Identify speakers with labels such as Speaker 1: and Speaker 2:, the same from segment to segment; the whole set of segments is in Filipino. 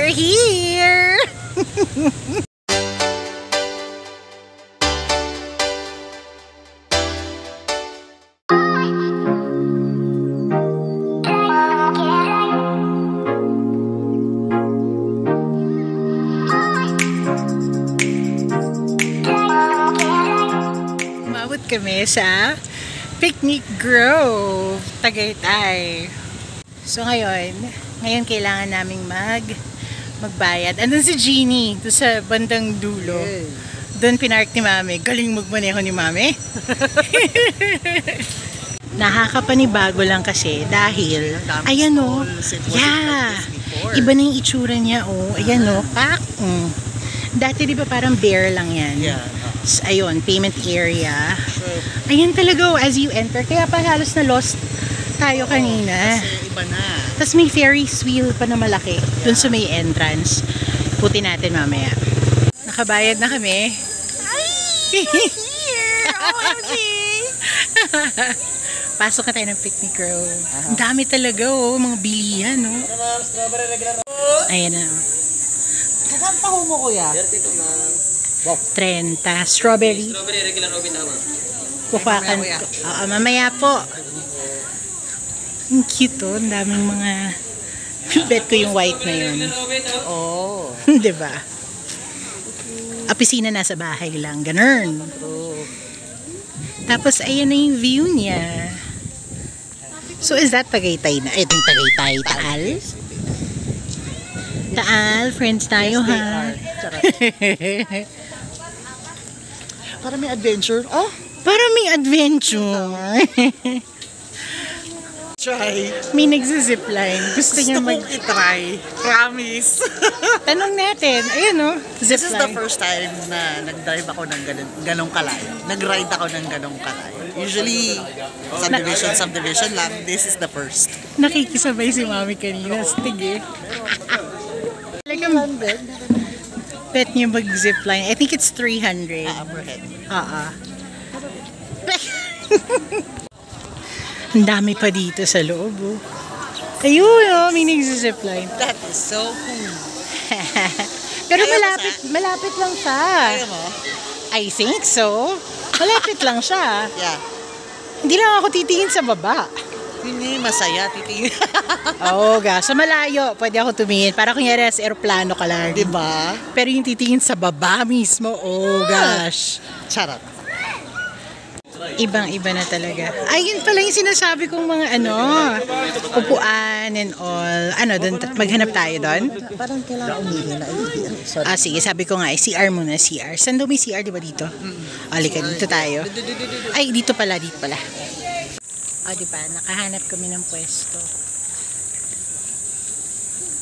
Speaker 1: We're here! Umabot kami sa Picnic Grove, Tagaytay. So ngayon kailangan naming magbayad. Andun si Jeannie, doon sa bandang dulo. Doon pinark ni Mami. Galing magmaneho ni Mami. Nakakapanibago lang kasi dahil, ayan o, yeah, iba na yung itsura niya o, ayan o, pak. Dati di ba parang bare lang yan? Ayun, payment area. Ayan talaga as you enter. Kaya pa halos na lost tayo kanina.
Speaker 2: Kasi iba na.
Speaker 1: Tapos may Ferris wheel pa na malaki dun sa may entrance. Puti natin mamaya. Nakabayad na kami.
Speaker 2: Here! OMG!
Speaker 1: Pasok na tayo ng Picnic Grove. Ang dami talaga oh, mga bilihan oh. Ayan na.
Speaker 2: Saan pa mo kuya?
Speaker 1: 30. Strawberry.
Speaker 3: Strawberry regular oven naman.
Speaker 1: Kukakan ko. Mamaya po. Ang cute oh. Ang daming mga... Bet ko yung white na yun.
Speaker 2: Oh.
Speaker 1: Diba? Opisina nasa bahay lang. Ganun. Tapos ayan na yung view niya. So is that Tagaytay na? Ito yung Tagaytay. Taal? Taal. Friends tayo ha.
Speaker 2: Para may adventure. Oh!
Speaker 1: Para may adventure.
Speaker 2: Try.
Speaker 1: May nagsizipline. Gusto niya
Speaker 2: i-try. Promise.
Speaker 1: Tanong natin. Ayun o.
Speaker 2: This is the first time na nag-drive ako ng ganong kalayo. Nag-ride ako ng ganong kalayo. Usually, subdivision lang. This is the first.
Speaker 1: Nakikisabay si Mami kanina. Stig eh. Talagang bet niya mag-zipline. I think it's 300.
Speaker 2: Overhead.
Speaker 1: Ang dami pa dito sa loob oh. Ayun oh, may nagsizipline.
Speaker 2: That is so cool.
Speaker 1: Pero malapit lang siya.
Speaker 2: Ayaw mo?
Speaker 1: I think so. Malapit lang siya.
Speaker 2: Yeah.
Speaker 1: Hindi lang ako titingin sa baba.
Speaker 2: Hindi, masaya. Titingin.
Speaker 1: Oo, sa malayo, pwede ako tumingin. Para kunyari sa aeroplano ka lang.
Speaker 2: Diba?
Speaker 1: Pero yung titingin sa baba mismo, oh gosh.
Speaker 2: Charot.
Speaker 1: Ibang-iba na talaga. Ayun pala yung sinasabi kong mga upuan and all. Doon, maghanap tayo doon?
Speaker 2: Parang kailangan umihin na. Sorry.
Speaker 1: Sige, sabi ko nga, CR muna, CR. Saan daw may CR, di ba dito? Halika, dito tayo. Ay, dito pala. Di ba, nakahanap kami ng pwesto.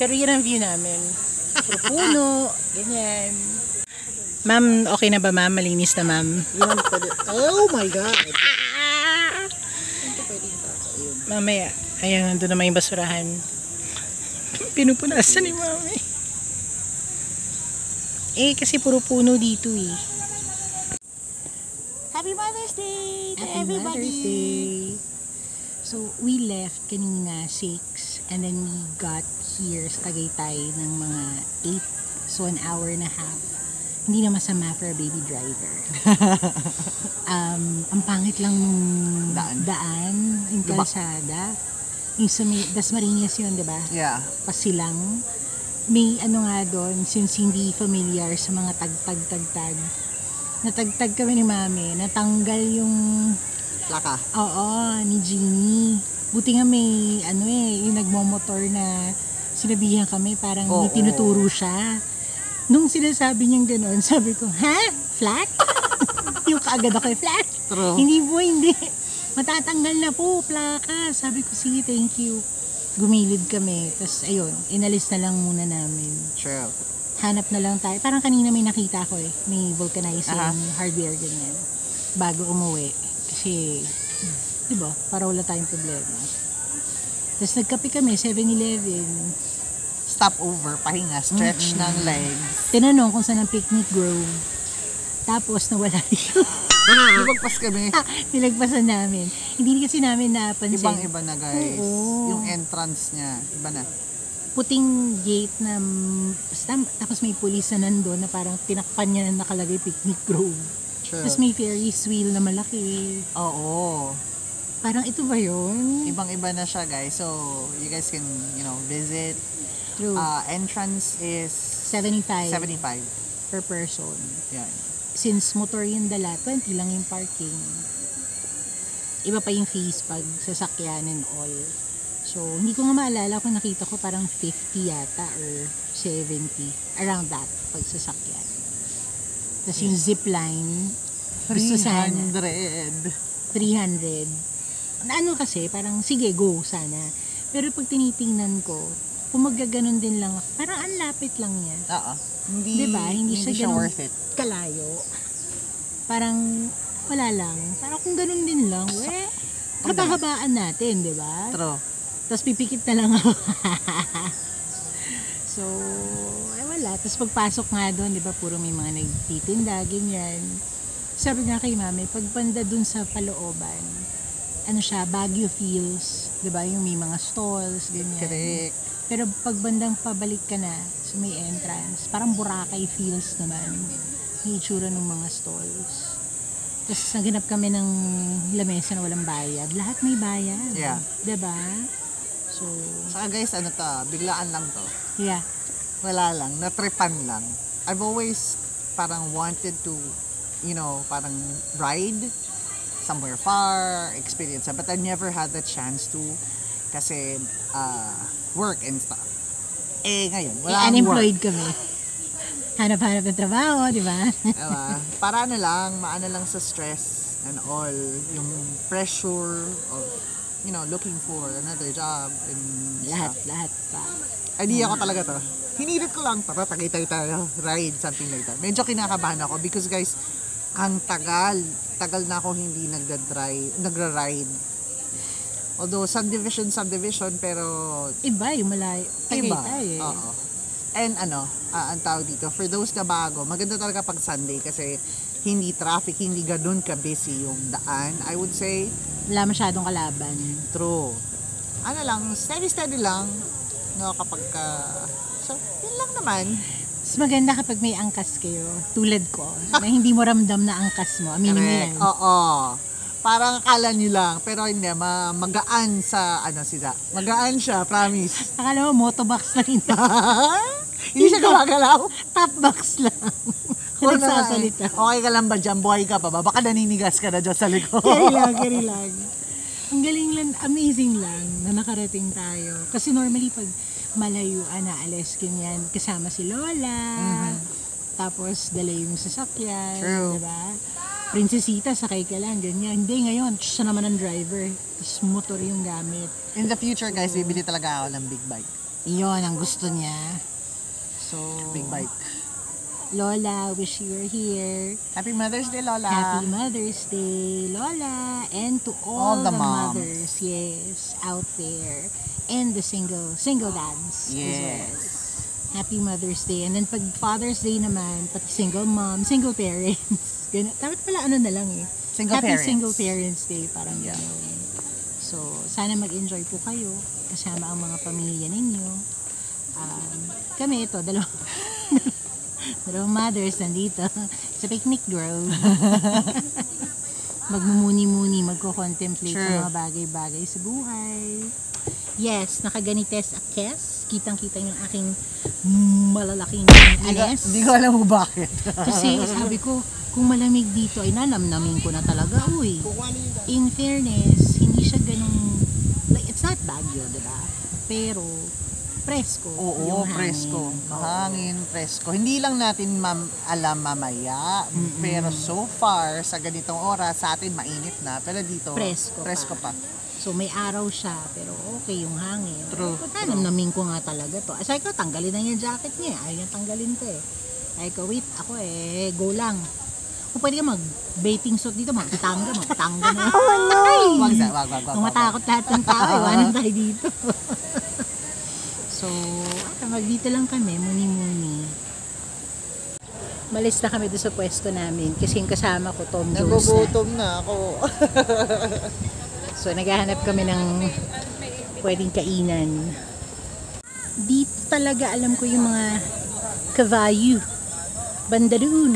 Speaker 1: Pero yun ang view namin. Puro puno, ganyan. Ma'am, okay na ba ma'am? Malinis na ma'am?
Speaker 2: Oh my God!
Speaker 1: Mamaya, ayan, nandun naman yung basurahan. Pinupunasan ni Mami. Kasi puro puno dito eh.
Speaker 2: Happy Mother's Day to everybody!
Speaker 1: Mother's Day! So, we left kanina 6 and then we got here sa Tagaytay ng mga 8. So, an hour and a half. Hindi na masama for a baby driver. Ang pangit lang daan yung kalsada. Yung sa Dasmariñas yun, diba?
Speaker 2: Yeah.
Speaker 1: Pasilang. May nga doon, since hindi familiar sa mga tagtag. Natagtag kami ni Mami. Natanggal yung...
Speaker 2: Plaka.
Speaker 1: Oo, ni Jeannie. Buti nga may, yung nagmomotor na sinabihan kami, parang may tinuturo siya. Nung sinasabi niyang gano'n, sabi ko, ha? Flat? Yung kaagad ako, flat?
Speaker 2: True.
Speaker 1: Hindi. Matatanggal na po, plaka. Sabi ko, sige, thank you. Gumilid kami. Tapos, ayun, inalis na lang muna namin.
Speaker 2: True.
Speaker 1: Hanap na lang tayo. Parang kanina may nakita ko may vulcanizing hardware ganyan. Bago umuwi. Kasi, di ba, para wala tayong problema. Tapos nagkape kami, 7-Eleven.
Speaker 2: Stop over, pahinga, stretch ng legs.
Speaker 1: Tinanong kung saan ang Picnic Grove. Tapos nawala yun.
Speaker 2: Lumagpas kami.
Speaker 1: Nilagpasan namin. Hindi kasi namin napansin.
Speaker 2: Ibang-iba na guys.
Speaker 1: Oo.
Speaker 2: Yung entrance niya, iba na.
Speaker 1: puting gate na basta, tapos may pulis na nandun na parang tinakpan niya na nakalagay Picnic Grove.
Speaker 2: True.
Speaker 1: Tapos may Ferris wheel na malaki.
Speaker 2: Oo.
Speaker 1: Parang ito ba yun?
Speaker 2: Ibang-iba na siya, guys. So, you guys can, visit.
Speaker 1: True.
Speaker 2: Entrance is
Speaker 1: 75
Speaker 2: 75
Speaker 1: per person.
Speaker 2: Yan.
Speaker 1: Since motor yung dala, 20 lang yung parking. Iba pa yung fees pag sasakyan and all. So, hindi ko nga maalala kung nakita ko parang 50 yata or 70. Around that pag sasakyan. Tapos yung zipline, gusto sana. 300. Ano kasi, parang sige, go sana. Pero pag tinitingnan ko, kung magaganon din lang, parang ang lapit lang yan.
Speaker 2: Oo. Hindi,
Speaker 1: diba? Hindi siya
Speaker 2: worth it.
Speaker 1: Kalayo. Parang, wala lang. Parang kung ganon din lang, haba-habaan natin, di ba?
Speaker 2: True.
Speaker 1: Tapos pipikit na lang ako. So, wala. Tapos pagpasok nga doon, di ba, puro may mga nagtitinda, ganyan. Sabi nga kay mami, pag banda doon sa palooban, ano siya, Baguio feels, di ba, yung may mga stalls, ganyan.
Speaker 2: Correct.
Speaker 1: Pero pag bandang pabalik ka na sa may entrance, parang Boracay feels naman. Yung itsura ng mga stalls. Tapos naganap kami ng lamesa na walang bayad. Lahat may bayad.
Speaker 2: Yeah.
Speaker 1: Diba? So,
Speaker 2: saka guys, biglaan lang to.
Speaker 1: Yeah.
Speaker 2: Wala lang, natripan lang. I've always parang wanted to, parang ride somewhere far, experience it. But I never had the chance to kasi work and stuff. Ngayon, wala
Speaker 1: unemployed kami. Hanap-hanap ng trabaho, di ba?
Speaker 2: Diba? Para maano lang sa stress and all, yung pressure of, looking for another job and
Speaker 1: lahat pa.
Speaker 2: Idea ko talaga to. Hinirit ko lang, tagay tayo, ride, something like that. Medyo kinakabahan ako because guys, ang tagal na ako hindi nagra-ride. Although subdivision, pero
Speaker 1: iba yung malayo. Tagaytay eh.
Speaker 2: Oo. And ang tawag dito, for those na bago, maganda talaga pag Sunday kasi hindi traffic, hindi ganun ka-busy yung daan. I would say,
Speaker 1: wala masyadong kalaban.
Speaker 2: True. Steady lang. Kapag so, yun lang naman.
Speaker 1: Mas maganda kapag may angkas kayo, tulad ko, na hindi mo ramdam na angkas mo. Aminin mo yan.
Speaker 2: Oo. Parang akala nyo lang, pero hindi, magaan sa, magaan siya, promise.
Speaker 1: Akala mo, motobox na rin.
Speaker 2: Hindi siya gumagalaw.
Speaker 1: Top box lang. Nagsasalita.
Speaker 2: Okay ka lang ba dyan? Buhay ka pa ba? Baka naninigas ka na dyan sa likod.
Speaker 1: Kari lang. Ang galing lang, amazing lang na nakarating tayo. Kasi normally pag malayuan na alis ganyan, kasama si Lola, tapos dala yung sasakyan,
Speaker 2: True.
Speaker 1: diba? Prinsesita, sakay ka lang, ganyan. Hindi, ngayon, siya naman ang driver. Tapos motor yung gamit.
Speaker 2: In the future guys, bibili talaga ako ng big bike.
Speaker 1: Iyon ang gusto niya. So,
Speaker 2: Big bike.
Speaker 1: Lola, wish you were here.
Speaker 2: Happy Mother's Day, Lola.
Speaker 1: Happy Mother's Day, Lola. And to all the
Speaker 2: moms.
Speaker 1: mothers, yes, out there. And the single dads as well.
Speaker 2: Yes.
Speaker 1: Happy Mother's Day. And then pag Father's Day naman, pati single mom, single parents. Ganun. Dapat pala ano na lang eh. Happy
Speaker 2: parents.
Speaker 1: Single Parents Day, parang
Speaker 2: Yeah.
Speaker 1: gano'n. So, sana mag-enjoy po kayo kasama ang mga pamilya ninyo. Kami ito, dalawang mothers nandito sa Picnic Grove. Magmumuni-muni, magko-contemplate
Speaker 2: True.
Speaker 1: ng mga bagay-bagay sa buhay. Yes, nakaganites akes. Kitang-kita yung aking malalaking anes.
Speaker 2: Hindi ko alam mo bakit.
Speaker 1: Kasi sabi ko, kung malamig dito, ay nanamnamin ko na talaga. Uy, in fairness, hindi siya ganun, like, it's not Baguio, diba? Pero, presko.
Speaker 2: Oo,
Speaker 1: yung hangin.
Speaker 2: presko. Mahangin, presko. Hindi lang natin alam mamaya, pero so far, sa ganitong oras, sa atin mainit na, pero dito,
Speaker 1: Presko
Speaker 2: pa.
Speaker 1: So, may araw siya, pero okay yung hangin.
Speaker 2: True.
Speaker 1: Nanamnamin ko nga talaga to. Asay ko, tanggalin na yung jacket niya. Ayaw niya tanggalin ko eh. Ay ko, wait, ako go lang. Kung pwede ka mag-bathing suit dito, magtangga na. Oh no!
Speaker 2: Wag.
Speaker 1: Kung matakot lahat ng tao, iwanan tayo dito. So, dito lang kami, muni-muni. Malis na kami doon sa pwesto namin kasi yung kasama ko, Tom Jones.
Speaker 2: Nagugutom na ako.
Speaker 1: So, naghahanap kami ng pwedeng kainan. Dito talaga alam ko yung mga Cavayu. Banda doon.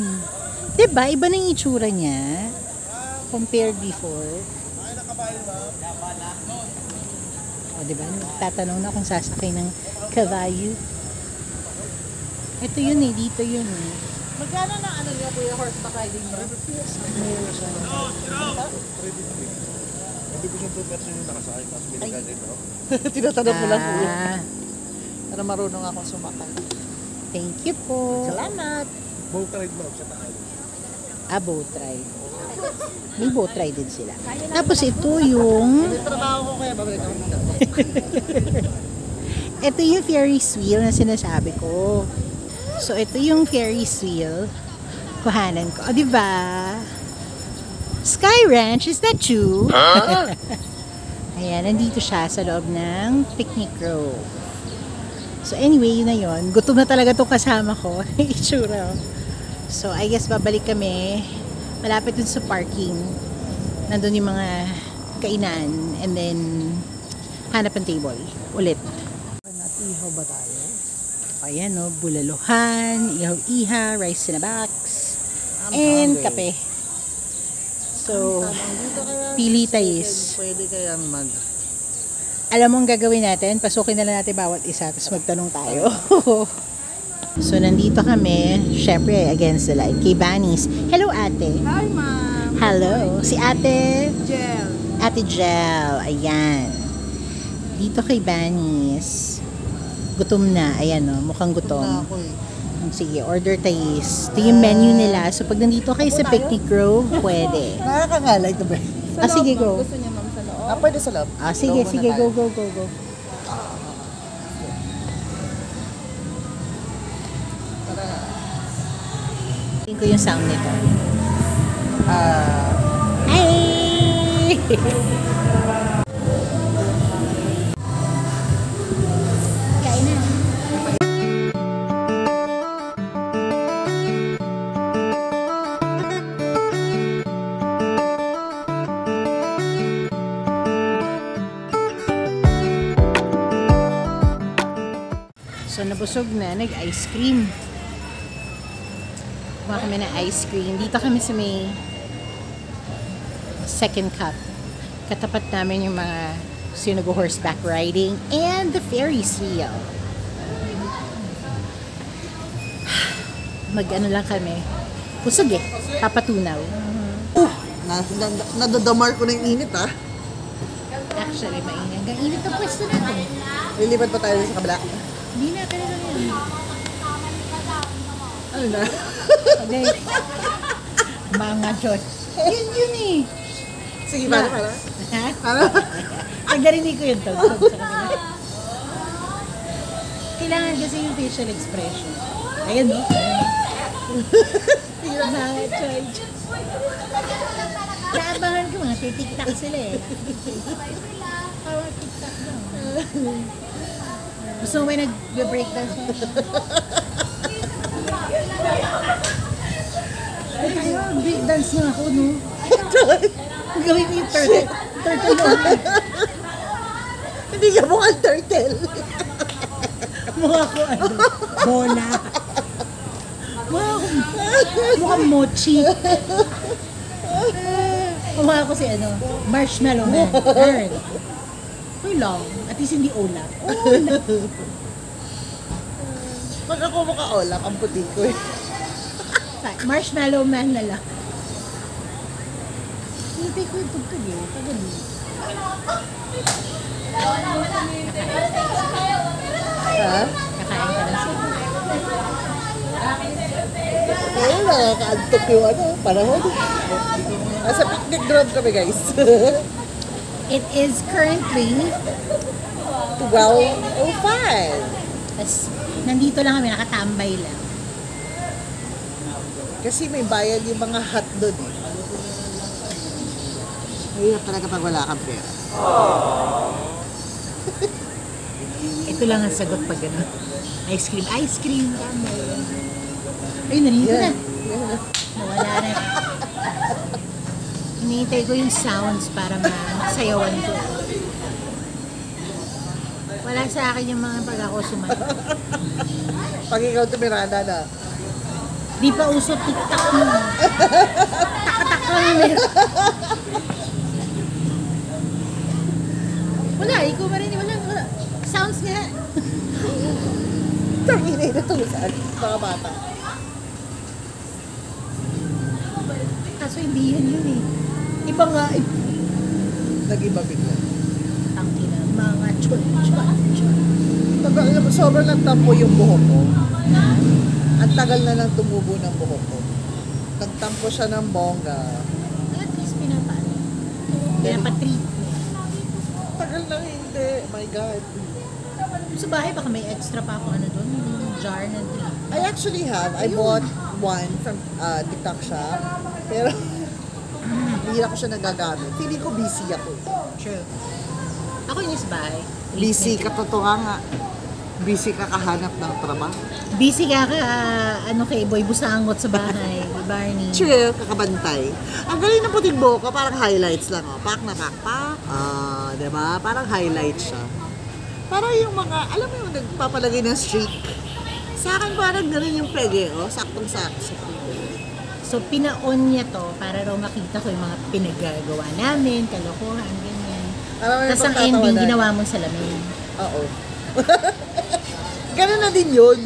Speaker 1: Diba? Iba na yung itsura niya. Compared before. O diba? Tatanong na kung sasakay ng Cavayu. Ito yun eh. Dito yun eh.
Speaker 2: Magkano na ano niya kuya horseback riding niya?
Speaker 3: Hindi ko siya 2 person yung nakasakay kasi binigay dito.
Speaker 2: Tinatanong mo lang kuya. Para marunong akong sumakay.
Speaker 1: Thank you po.
Speaker 2: Salamat!
Speaker 3: Boat ride mo sa taas.
Speaker 1: Boat ride. May boat ride din sila. Tapos ito yung...
Speaker 2: May trabaho ko kaya babalik ako dito.
Speaker 1: Ito yung Ferris wheel na sinasabi ko. So, ito yung Ferris wheel. Kuhanan ko. O, diba? Sky Ranch, is that true? Huh? Ayan, nandito siya sa loob ng picnic grove. So, anyway, yun na yun. Gutom na talaga itong kasama ko. Itsura. So, I guess babalik kami. Malapit dun sa parking. Nandun yung mga kainan. And then, hanap ng table. Ulit.
Speaker 2: Natihaw ba tayo?
Speaker 1: Ayan o, bulaluhan, ihaw-iha, rice in a box, and kape. So, pili tayis.
Speaker 2: Pwede kayang mag...
Speaker 1: Alam mo ang gagawin natin? Pasukin na lang natin bawat isa, tapos magtanong tayo. So, nandito kami, syempre, against the light, kay Banis. Hello, ate.
Speaker 2: Hi, ma'am!
Speaker 1: Hello. Si ate?
Speaker 2: Jel.
Speaker 1: Ate Jel. Ayan. Dito kay Banis. Gutom na. Ayan o, mukhang gutom.
Speaker 2: Ako eh.
Speaker 1: Sige, order tayis. Ito yung menu nila. So, pag nandito kayo sa Picnic Grove, pwede.
Speaker 2: Nakakangalay ito ba?
Speaker 1: Sige, go.
Speaker 4: Gusto niya ma'am sa loob?
Speaker 2: Pwede sa loob.
Speaker 1: Sige,
Speaker 2: Loob
Speaker 1: sige,
Speaker 2: muna
Speaker 1: go,
Speaker 2: tayo.
Speaker 1: go, go, go. Tingin ko yung sound nito. Hi! Kain na. So, nabusog na. Nag-ice cream. Kuha kami ng ice cream. Dito kami sa may second cup. Katapat namin yung mga sino nag-horseback riding and the Ferris wheel. Mag-ano lang kami. Pusog eh. Papatunaw.
Speaker 2: Nadadamar ko na yung init ah.
Speaker 1: Actually, mainit. Hanggang init ang pwesto natin.
Speaker 2: Lilipat pa tayo sa kabila.
Speaker 1: Hindi na, talaga yan.
Speaker 2: Ano na?
Speaker 1: Okay. Mga Diyos. Yun eh.
Speaker 2: Sige, para.
Speaker 1: Ha? Nagdarinig ko yung tugtog sa kanila. Kailangan kasi yung facial expression. Ayan, no? Mga Diyos. Naabangan ko, mga titiktak sila eh. Parang tiktak lang. Gusto mo may nag-breakdance mo? Ayun, breakdance nga ako, no? Gawin ko yung turtle moment.
Speaker 2: Hindi ka mukhang turtle.
Speaker 1: Mukha ko ano, bola. Mukhang mochi. Mukha ko si ano, marshmallow man. Earn. Uy lang, at least hindi Olaf.
Speaker 2: Pag ako maka-olak, ang puti ko eh.
Speaker 1: Marshmallow man na lang. Hintay ko yung tugtog eh. Tagali.
Speaker 2: Ha?
Speaker 1: Kakain ka ng sili.
Speaker 2: Ayun, nakaka-antok yung ano, panahon. Nasa picnic ground kami guys.
Speaker 1: It is currently
Speaker 2: 12:05.
Speaker 1: tas, nandito lang kami, nakatambay lang.
Speaker 2: Kasi may bayad yung mga hot doon eh. Mahirap talaga pag wala kang pera.
Speaker 1: Ito lang ang sagot pag ano. Ice cream, ice cream. Ay, nandito na. Nawala na. Hinihintay ko yung sounds para masayawan ko. Wala sa akin yung mga pag ako sumayo.
Speaker 2: Pag ikaw tumirada na.
Speaker 1: Di pa uso TikTok mo. Tak-tak lang yun eh. Wala, ikaw pa rin. Wala. Sounds nga.
Speaker 2: Tanginay na tusan. Mga bata.
Speaker 1: Kaso hindi yan yun eh. Iba nga.
Speaker 2: Nag-iba bigla.
Speaker 1: Tangina, mga chun.
Speaker 2: Sobrang nagtampo yung buhok ko. Ang tagal na lang tumubo ng buhok ko. Nagtampo siya ng bongga.
Speaker 1: At least pinapano. Pinapatreat mo.
Speaker 2: Tagal na hindi. My God.
Speaker 1: Sa bahay baka may extra pa ako doon. Yung jar na treat.
Speaker 2: I actually have. I bought one from TikTok shop. Pero hindi ako siya nagagamit. Feeling ko busy ako.
Speaker 1: True. Ako yung sa bahay.
Speaker 2: Busy ka, totoo nga. Busy ka kahanap ng trabaho.
Speaker 1: Busy ka kay Boy Busangot sa bahay. Barney.
Speaker 2: Chill, kakabantay. Ang galing ng puting buhok ko, parang highlights lang. Oh. Pak na pak. Diba? Parang highlights siya. Parang yung mga, alam mo yung nagpapalagay ng streak. Sa akin parang gano'n yung pege, oh. Saktong-sakto sa pege.
Speaker 1: So, pina-on niya to para raw makita ko yung mga pinagagawa namin, kalokohan, ganyan. Tapos ang ending, ginawa mong salamin.
Speaker 2: Oo. Ganun na din yun.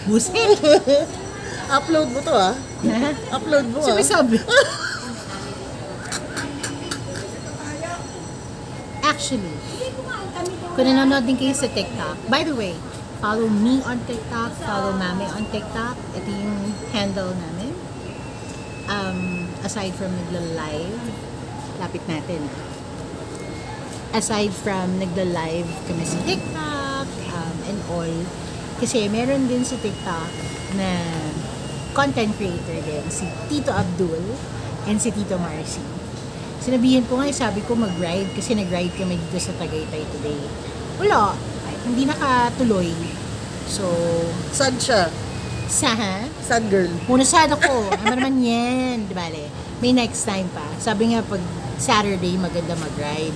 Speaker 1: Buset!
Speaker 2: Upload mo to, ah. Upload mo, ah.
Speaker 1: Sabi. Actually, kung nanonood din kayo sa TikTok, by the way, follow me on TikTok, follow Mami on TikTok. Ito yung handle namin. Aside from nagla-live, lapit natin. Aside from nagla-live kami sa TikTok, and all, kasi meron din sa TikTok na content creator din, si Tito Abdul and si Tito Marcy. Sinabihin ko nga, sabi ko mag-ride kasi nag-ride kami dito sa Tagaytay today. Wala, hindi nakatuloy. So,
Speaker 2: Sad siya. Sad girl.
Speaker 1: Muna sad ako. Ano naman yan? Di bale? May next time pa. Sabi nga pag Saturday maganda mag-ride.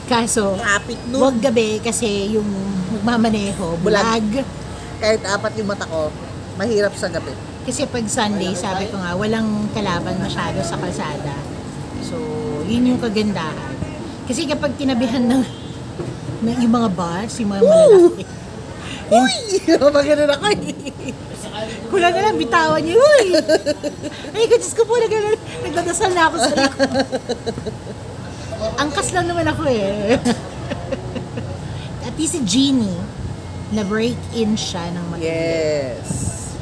Speaker 1: Kaso,
Speaker 2: Traffic nun.
Speaker 1: wag gabi kasi yung magmamaneho, bulag.
Speaker 2: Kahit apat yung mata ko, mahirap sa gabi.
Speaker 1: Kasi pag Sunday, sabi ko nga, walang kalaban masyado sa kalsada. So, yun yung kagandahan. Kasi kapag tinabihan ng yung mga bus, yung mga malalaki.
Speaker 2: Uy! Maganda ako eh.
Speaker 1: Kulang na lang, bitawan niyo. Uy! Ay, Diyos ko po, nagdadasal na ako sa likod. Angkas lang naman ako eh. At si Jeannie, na-break-in siya ng matindi.
Speaker 2: Yes.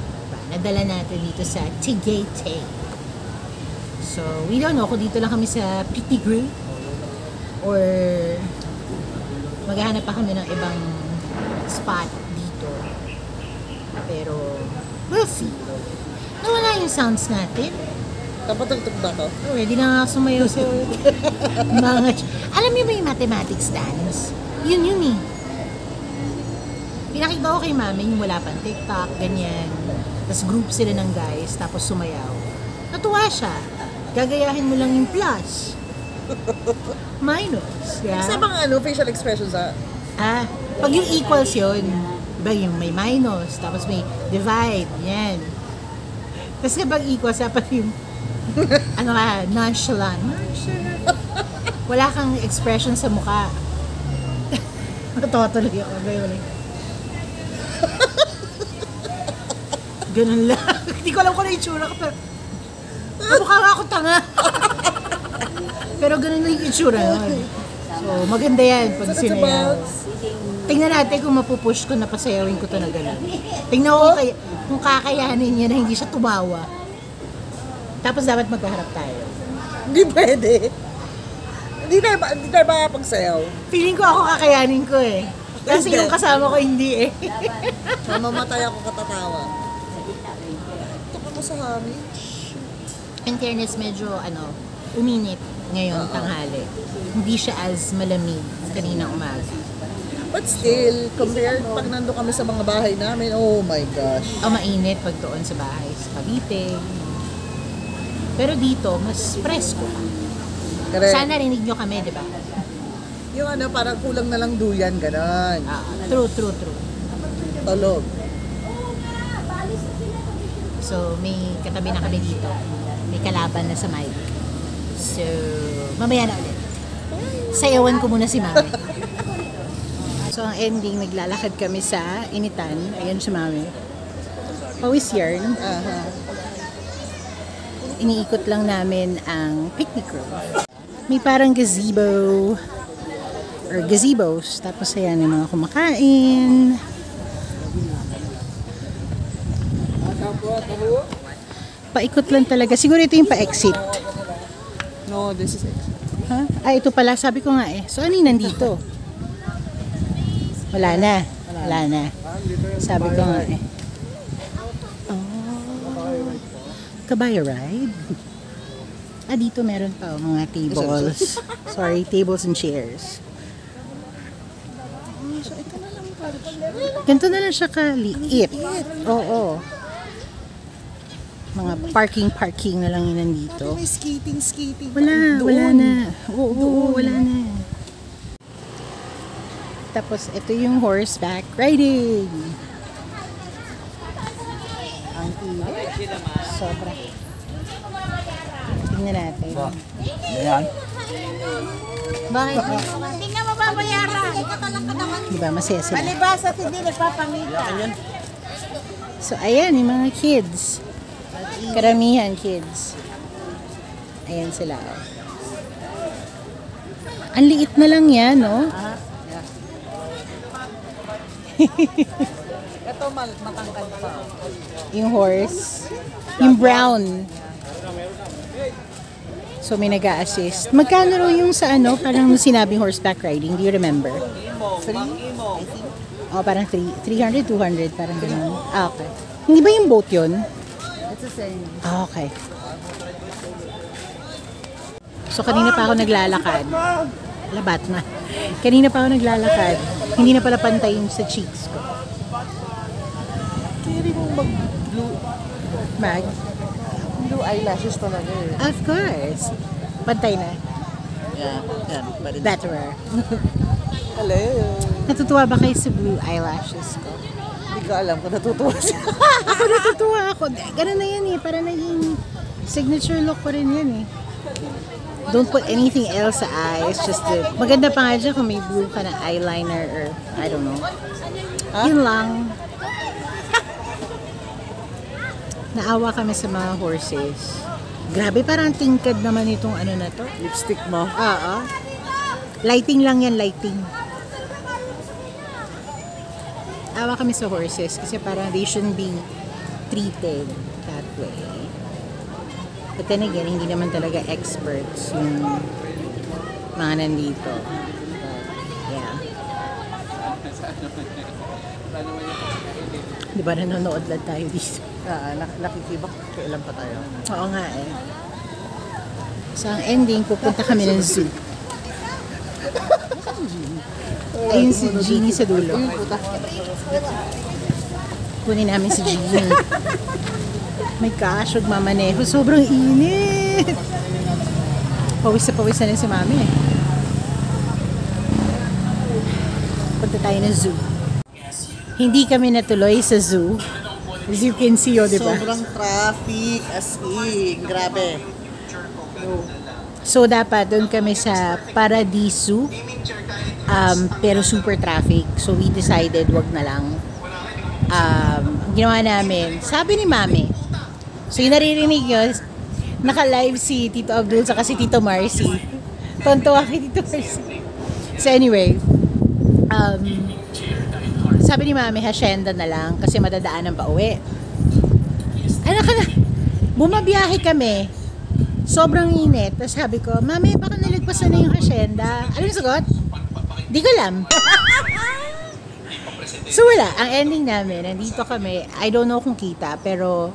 Speaker 1: Nadala natin dito sa Tagaytay. So, we don't know kung dito lang kami sa Pittigrew or maghahanap pa kami ng ibang spot dito. Pero, we'll see. Nawala yung sounds natin.
Speaker 2: Kapatugtog ba ko?
Speaker 1: Ready na nga sumayaw sa mga... Alam niyo ba yung mathematics dance? Yun eh. Pinakita ko kay Mami yung wala pang TikTok, ganyan. Tapos group sila ng guys, tapos sumayaw. Natuwa siya. Gagayahin mo lang yung plus. Minus. Yeah?
Speaker 2: Sa mga facial expressions
Speaker 1: Pag yung equals yun, diba yung may minus, tapos may divide, yan. Tapos kapag equals, dapat yung nonchalant. Wala kang expression sa mukha. Natutuloy ako. Ganun lang. Hindi ko alam kung ano yung itsura ko, pero mukha nga ako tanga. Pero ganun lang yung itsura nun. So, maganda yan pag sinayaw. Tingnan natin kung mapupush ko na pasayawin ko to na gano'n. Tingnan ko kung kakayanin niya na hindi siya tumawa. Tapos dapat magkaharap tayo.
Speaker 2: Hindi pwede. Hindi tayo makapagsayaw.
Speaker 1: Feeling ko ako kakayanin ko eh. Kasi yung kasama ko hindi eh.
Speaker 2: Mamamatay ako katatawa. Tok ako sa hangin.
Speaker 1: In fairness, medyo uminit ngayon tanghali. Hindi siya as malamig kaninang umaga.
Speaker 2: But still, compared pag nandun kami sa mga bahay namin, oh my gosh.
Speaker 1: Mainit pag doon sa bahay, sa Cavite. Pero dito, mas presko pa.
Speaker 2: Correct.
Speaker 1: Sana rinig nyo kami, di ba?
Speaker 2: Yung ano, parang kulang na lang duyan, ganon.
Speaker 1: True.
Speaker 2: Tolog.
Speaker 1: So, may katabi na kami dito. May kalaban na sa mic. So, mamaya na ulit. Sayawan ko muna si Mami. So, ang ending, naglalakad kami sa initan. Ayan si Mami. Pawis yarn. Iniikot lang namin ang picnic room. May parang gazebo or gazebos. Tapos ayan, yung mga kumakain. Paikot lang talaga. Siguro ito yung pa-exit.
Speaker 2: No, this is exit.
Speaker 1: Ha? Ito pala. Sabi ko nga eh. So, ano yung nandito? Wala na. Sabi ko nga eh. Kabayo ride? Dito meron pa mga tables. Sorry, tables and chairs.
Speaker 2: So, ito na lang parang.
Speaker 1: Ganito na lang siya kaliit. Oo. Mga parking na lang yun nandito.
Speaker 2: May skating.
Speaker 1: Wala na. Oo, wala na. Tapos, ito yung horseback riding. Ang init. Sobra. Tingnan natin.
Speaker 3: Yan.
Speaker 1: Bakit?
Speaker 4: Hindi nga mababayaran.
Speaker 1: Diba, masaya sila.
Speaker 4: Palibas at hindi nagpapangita.
Speaker 1: So, ayan, yung mga kids. Karamihan kids. Ayan sila. Ang liit na lang yan, no?
Speaker 2: Ito matangkad pa.
Speaker 1: Yung horse. Yung brown. So, may nag-a-assist. Magkano raw yung sa ano? Parang sinabing horseback riding. Do you remember?
Speaker 2: 3, I think.
Speaker 1: Parang 300, 200. Parang ganun. Okay. Hindi ba yung boat yun?
Speaker 2: It's the same.
Speaker 1: Okay. So, kanina pa ako naglalakad. Labat na. Kanina pa ako naglalakad. Hindi na pala pantay yung sa cheeks ko.
Speaker 2: Kiri mong mag-blue eyelashes talaga eh.
Speaker 1: Of course. Pantay na.
Speaker 2: Yeah, yan.
Speaker 1: Better.
Speaker 2: Hello.
Speaker 1: Natutuwa ba kayo sa blue eyelashes ko?
Speaker 2: Hindi ko alam kung natutuwa siya.
Speaker 1: Ako natutuwa ako. Ganun na yan eh. Para naging signature look ko rin yan eh. Don't put anything else sa eyes. Just the... Maganda pa nga dyan kung may blue ka na eyeliner or I don't know. Yun lang. Naawa kami sa mga horses. Grabe, parang tingkad naman itong ano na to.
Speaker 2: Lipstick mo.
Speaker 1: Oo. Lighting lang yan, lighting. Awa kami sa horses kasi parang they shouldn't be treated that way. But then again, hindi naman talaga experts yung mga nandito. But, yeah. Di ba nanonood lang tayo dito?
Speaker 2: Nakikibak. Kailan pa tayo?
Speaker 1: Oo nga eh. So, ang ending, pupunta kami ng zoo. Ayun si Jeannie sa dulo. Kunin namin si Jeannie. My gosh, huwag mamaneho. Sobrang init. Pawis na rin si Mami eh. Punta tayo ng zoo. Hindi kami natuloy sa zoo. As you can see, oh, diba?
Speaker 2: Sobrang traffic, as in. Grabe.
Speaker 1: So, dapat doon kami sa Paradiso. Pero super traffic. So, we decided, wag na lang. Ginawa namin, sabi ni Mami. So, yung naririnig yun, naka-live si Tito Abdul saka si Tito Marcy. Tontuwa kay Tito Marcy. So, anyway, sabi ni Mami, hacienda na lang kasi madadaanan pa uwi. Anak ka na, bumabiyahe kami. Sobrang init. Tapos sabi ko, Mami, baka nalagpasan na yung hacienda. Ano yung sagot? Di ko alam. So wala, ang ending namin, nandito kami, I don't know kung kita, pero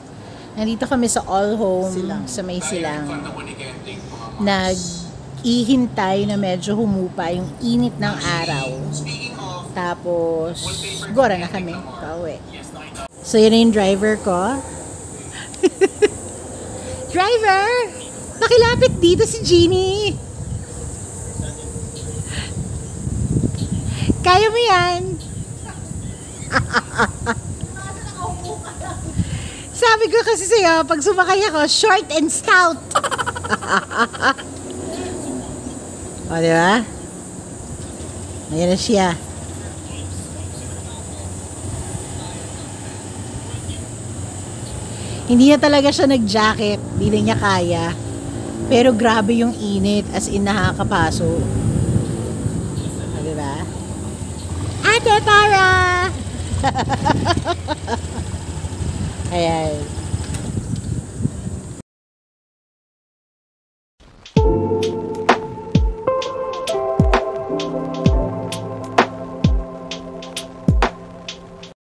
Speaker 1: nandito kami sa All Home, sa may silang. Nag-ihintay na medyo humupa yung init ng araw Tapos, gora na kami. Pauwi. So, yun na yung driver ko. Driver! Pakilapit dito si Jeannie. Kaya mo yan. Sabi ko kasi sa'yo, pag sumakay ako, short and stout. O, diba? Ayan na siya. Hindi na talaga siya nag-jacket. Hindi na niya kaya. Pero grabe yung init. As in, nakakapaso. O, diba? Ate Tara! Ayan.